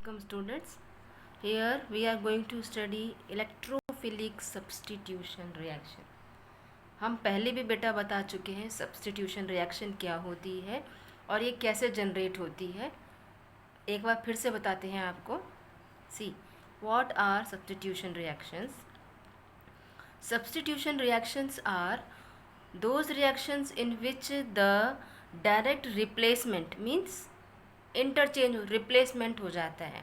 Welcome students. Here we are going to study electrophilic substitution reaction. हम पहले भी बेटा बता चुके हैं सब्स्टिट्यूशन रिएक्शन क्या होती है और ये कैसे जनरेट होती है. एक बार फिर से बताते हैं आपको. See what are substitution reactions. Substitution reactions are those reactions in which the direct replacement means interchange replacement हो जाता है.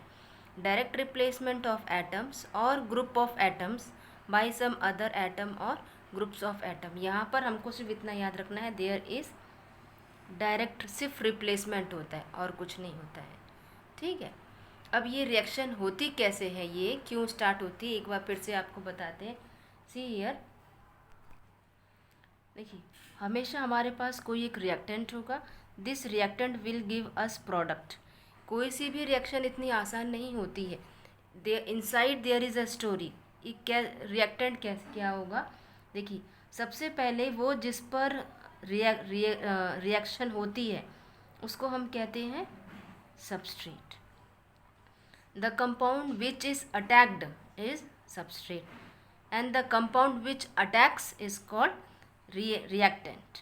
डायरेक्ट रिप्लेसमेंट ऑफ एटम्स और group of atoms by some other atom और ग्रुप्स ऑफ एटम. यहाँ पर हमको सिर्फ इतना याद रखना है, देयर इज़ डायरेक्ट सिर्फ रिप्लेसमेंट होता है और कुछ नहीं होता है. ठीक है. अब ये रिएक्शन होती कैसे है, ये क्यों स्टार्ट होती है, एक बार फिर से आपको बताते हैं. सी हियर, देखिए हमेशा हमारे पास कोई एक रिएक्टेंट होगा. This reactant will give us product. कोई सी भी रिएक्शन इतनी आसान नहीं होती है. Inside there is a story. क्या रिएक्टेंट क्या होगा, देखिए सबसे पहले वो जिस पर रिएक्शन होती है उसको हम कहते हैं substrate. The compound which is attacked is substrate and the compound which attacks is called reactant,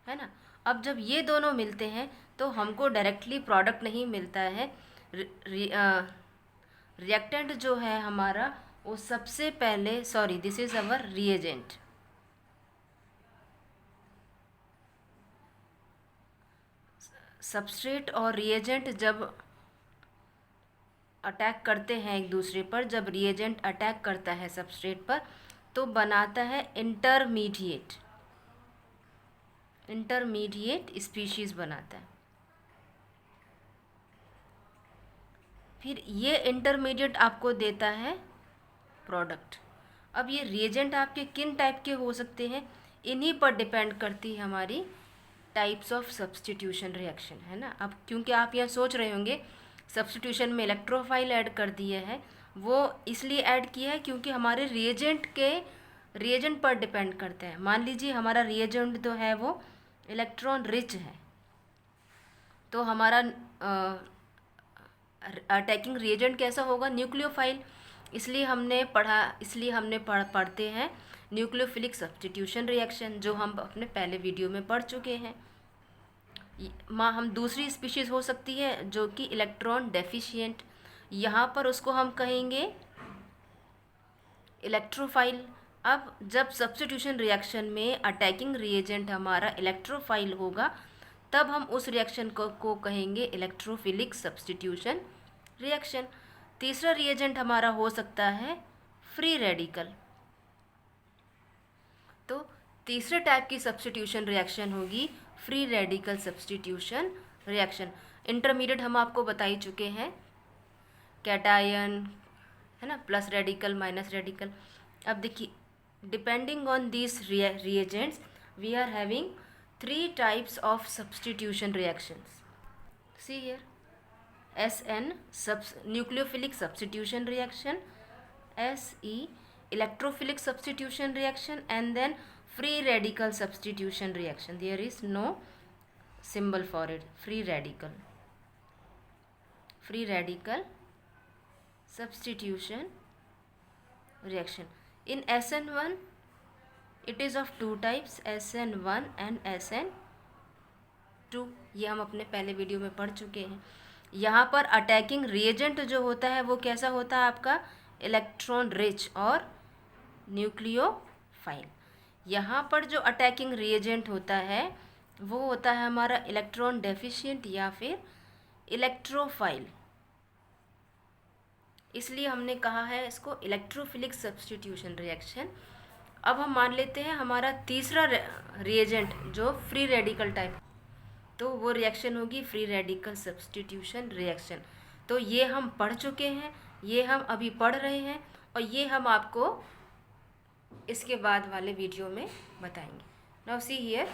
है ना. अब जब ये दोनों मिलते हैं तो हमको डायरेक्टली प्रोडक्ट नहीं मिलता है. रिएक्टेंट जो है हमारा वो सबसे पहले, sorry this is our reagent. Substrate और रिएजेंट जब अटैक करते हैं एक दूसरे पर, जब रिएजेंट अटैक करता है सबस्ट्रेट पर तो बनाता है इंटरमीडिएट स्पीशीज़ बनाता है. फिर ये इंटरमीडिएट आपको देता है प्रोडक्ट. अब ये रिएजेंट आपके किन टाइप के हो सकते हैं, इन्हीं पर डिपेंड करती है हमारी टाइप्स ऑफ सब्स्टिट्यूशन रिएक्शन, है ना. अब क्योंकि आप यह सोच रहे होंगे सब्स्टिट्यूशन में इलेक्ट्रोफाइल ऐड कर दिए है, वो इसलिए ऐड किया है क्योंकि हमारे रिएजेंट पर डिपेंड करते हैं. मान लीजिए हमारा रिएजेंट जो है वो इलेक्ट्रॉन रिच है तो हमारा अटैकिंग रिएजेंट कैसा होगा, न्यूक्लियोफाइल. इसलिए हमने पढ़ते हैं न्यूक्लियोफिलिक सब्स्टिट्यूशन रिएक्शन, जो हम अपने पहले वीडियो में पढ़ चुके हैं. हम दूसरी स्पीशीज़ हो सकती है जो कि इलेक्ट्रॉन डेफिशिएंट, यहाँ पर उसको हम कहेंगे इलेक्ट्रोफाइल. अब जब सब्स्टिट्यूशन रिएक्शन में अटैकिंग रिएजेंट हमारा इलेक्ट्रोफाइल होगा तब हम उस रिएक्शन को कहेंगे इलेक्ट्रोफिलिक सब्स्टिट्यूशन रिएक्शन. तीसरा रिएजेंट हमारा हो सकता है फ्री रेडिकल. तो तीसरे टाइप की सब्स्टिट्यूशन रिएक्शन होगी free radical substitution reaction. Intermediate हम आपको बता ही चुके हैं, कैटायन, है ना, प्लस रेडिकल माइनस रेडिकल. अब देखिए depending on this reagents we are having 3 types of substitution reactions. See here, SN nucleophilic substitution reaction, SE electrophilic substitution reaction, and then free radical substitution reaction. There is no symbol for it. Free radical substitution reaction. In SN1 it is of 2 types, SN1 and SN2. ये हम अपने पहले video में पढ़ चुके हैं. यहाँ पर अटैकिंग रिएजेंट जो होता है वो कैसा होता है आपका इलेक्ट्रॉन रिच और न्यूक्लियोफाइल. यहाँ पर जो अटैकिंग रिएजेंट होता है वो होता है हमारा इलेक्ट्रॉन डेफिशिएंट या फिर इलेक्ट्रोफाइल. इसलिए हमने कहा है इसको इलेक्ट्रोफिलिक सब्स्टिट्यूशन रिएक्शन. अब हम मान लेते हैं हमारा तीसरा रिएजेंट जो फ्री रेडिकल टाइप, तो वो रिएक्शन होगी फ्री रेडिकल सब्स्टिट्यूशन रिएक्शन. तो ये हम पढ़ चुके हैं, ये हम अभी पढ़ रहे हैं और ये हम आपको इसके बाद वाले वीडियो में बताएंगे. Now see here,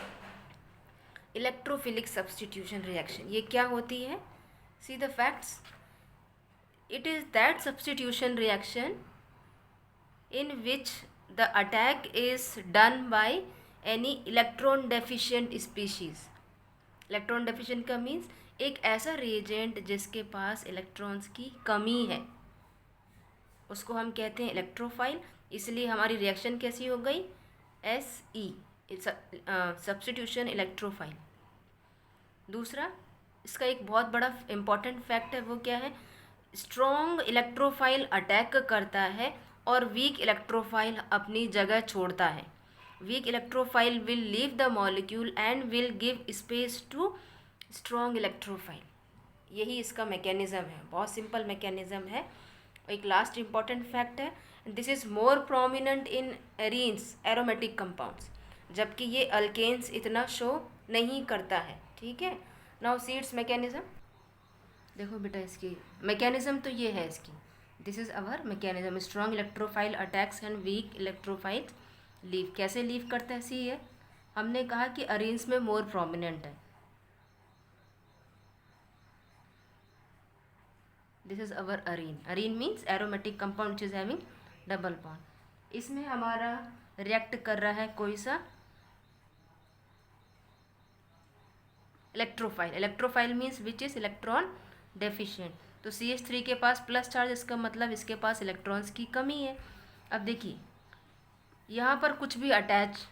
electrophilic substitution reaction ये क्या होती है. See the facts. It is that substitution reaction in which the attack is done by any electron deficient species. Electron deficient का means एक ऐसा रिएजेंट जिसके पास इलेक्ट्रॉन्स की कमी है उसको हम कहते हैं इलेक्ट्रोफाइल। इसलिए हमारी रिएक्शन कैसी हो गई, SE, सब्स्टिट्यूशन इलेक्ट्रोफाइल। दूसरा, इसका एक बहुत बड़ा इम्पॉर्टेंट फैक्ट है, वो क्या है, स्ट्रॉन्ग इलेक्ट्रोफाइल अटैक करता है और वीक इलेक्ट्रोफाइल अपनी जगह छोड़ता है। Weak electrophile will leave the molecule and will give space to strong electrophile. यही इसका मैकेनिज़्म है, बहुत सिंपल मैकेनिज़्म है। एक लास्ट इम्पॉर्टेंट फैक्ट है, this is more prominent in arenes aromatic compounds, जबकि ये अल्केन्स इतना शो नहीं करता है। ठीक है, नाउ सी इट्स मैकेनिज़्म। देखो बेटा, इसकी मैकेनिज़्म तो ये है इसकी, this is our mechanism, strong electrophile attacks and weak electrophile leave. कैसे लीव करता है, सी है, हमने कहा कि अरीन्स में मोर प्रोमिनेंट है। This is our arene. Arene means aromatic compound which is having double bond. इसमें हमारा रिएक्ट कर रहा है कोई सा electrophile. Electrophile means which is electron deficient. तो CH3 के पास प्लस चार्ज, इसका मतलब इसके पास इलेक्ट्रॉन्स की कमी है। अब देखिए, यहाँ पर कुछ भी अटैच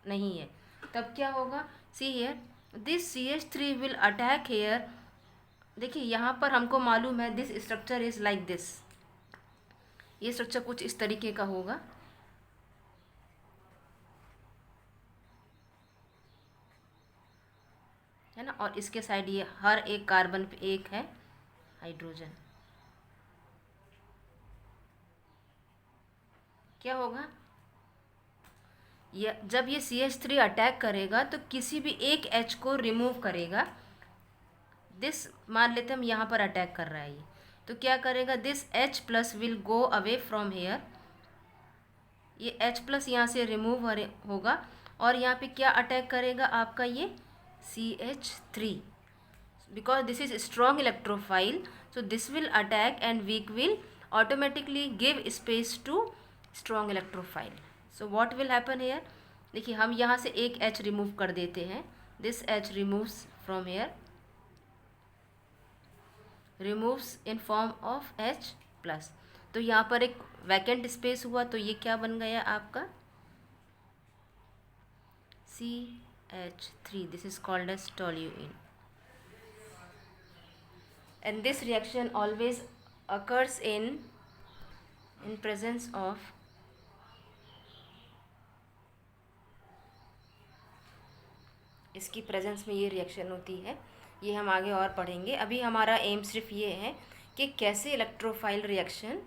नहीं है, तब क्या होगा, see here this CH3 will attack here. देखिए यहाँ पर हमको मालूम है this structure is like this, ये स्ट्रक्चर कुछ इस तरीके का होगा, है ना, और इसके साइड ये हर एक कार्बन पे एक है हाइड्रोजन। क्या होगा, जब ये CH3 अटैक करेगा तो किसी भी एक H को रिमूव करेगा। दिस मान लेते हम यहाँ पर अटैक कर रहा है ये, तो क्या करेगा, this H plus will go away from here. ये H प्लस यहाँ से रिमूव होगा और यहाँ पे क्या अटैक करेगा आपका ये CH3, because this is strong electrophile, so this will attack and weak will automatically give space to strong electrophile. So what will happen here, देखिए हम यहाँ से एक H रिमूव कर देते हैं, this H removes from here, removes in form of H plus. तो यहाँ पर एक वैकेंट स्पेस हुआ, तो ये क्या बन गया आपका CH3, this is called as toluene. And this reaction always occurs in presence of इसकी प्रेजेंस में ये रिएक्शन होती है। ये हम आगे और पढ़ेंगे। अभी हमारा एम सिर्फ ये है कि कैसे electrophile reaction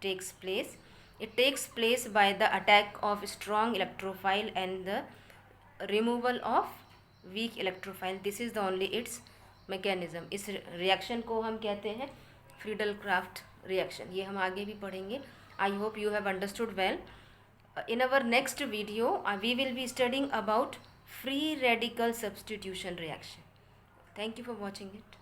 takes place. It takes place by the attack of strong electrophile and the removal of weak electrophile. This is the only its mechanism. इस रिएक्शन को हम कहते हैं फ्रीडल-क्राफ्ट रिएक्शन। ये हम आगे भी पढ़ेंगे। I hope you have understood well. In our next video, we will be studying about free radical substitution reaction. Thank you for watching it.